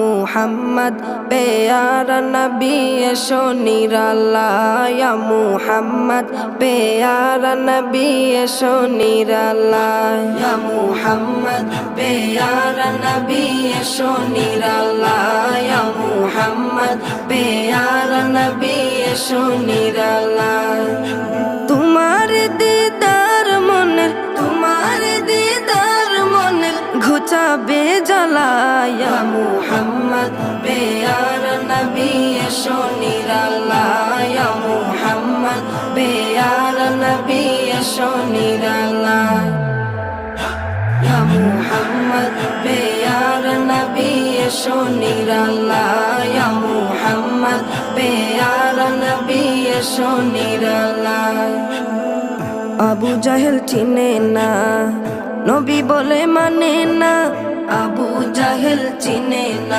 মুহাম্মদ পেয়ারা নবী এসো নিরালায়, ইয়া মুহাম্মদ পেয়ারা নবী এসো নিরালায়, ইয়া মুহাম্মদ পেয়ারা নবী এসো নিরালায়, ইয়া মুহাম্মদ পেয়ারা নবী এসো নিরালায়। তোমার দিদার মনের, তোমার দিদার মনের ঘুচাবে জ্বালায়, ইয়া মুহাম্মদ পেয়ারা নবী এসো নিরালায়, ইয়া মুহাম্মদ পেয়ারা নবী এসো নিরালায়, ইয়া মুহাম্মদ পেয়ারা নবী এসো নিরালায়, ইয়া মুহাম্মদ পেয়ারা নবী এসো নিরালায়। আবু জাহেল চিনে না, নবী বলে মানে না, আবু জাহেল চিনে না।